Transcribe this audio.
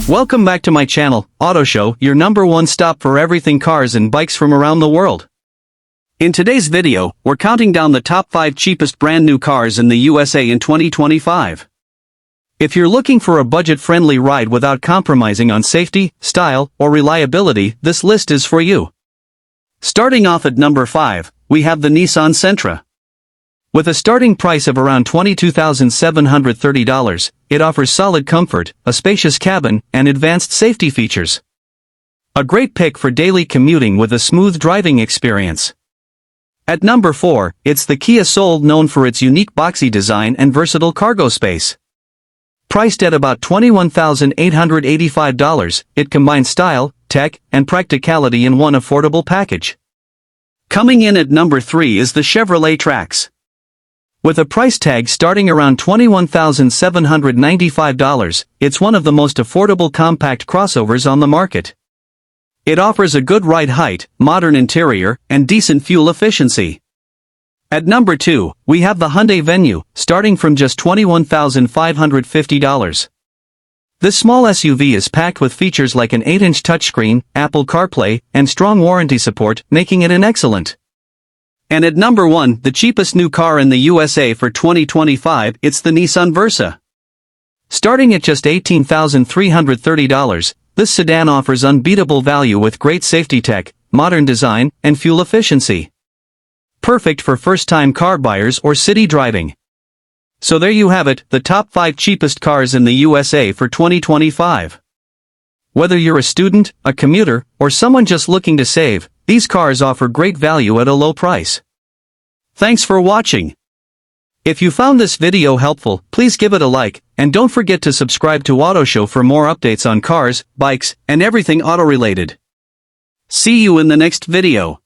Welcome back to my channel, Auto Show, your #1 stop for everything cars and bikes from around the world. In today's video, we're counting down the top 5 cheapest brand new cars in the USA in 2025. If you're looking for a budget-friendly ride without compromising on safety, style, or reliability, this list is for you. Starting off at number 5, we have the Nissan Sentra. With a starting price of around $22,730, it offers solid comfort, a spacious cabin, and advanced safety features. A great pick for daily commuting with a smooth driving experience. At number 4, it's the Kia Soul, known for its unique boxy design and versatile cargo space. Priced at about $21,885, it combines style, tech, and practicality in one affordable package. Coming in at number 3 is the Chevrolet Trax. With a price tag starting around $21,795, it's one of the most affordable compact crossovers on the market. It offers a good ride height, modern interior, and decent fuel efficiency. At number 2, we have the Hyundai Venue, starting from just $21,550. This small SUV is packed with features like an 8-inch touchscreen, Apple CarPlay, and strong warranty support, making it an excellent. And at number 1, the cheapest new car in the USA for 2025, it's the Nissan Versa. Starting at just $18,330, this sedan offers unbeatable value with great safety tech, modern design, and fuel efficiency. Perfect for first-time car buyers or city driving. So there you have it, the top 5 cheapest cars in the USA for 2025. Whether you're a student, a commuter, or someone just looking to save, these cars offer great value at a low price. Thanks for watching. If you found this video helpful, please give it a like, and don't forget to subscribe to Auto Show for more updates on cars, bikes, and everything auto-related. See you in the next video.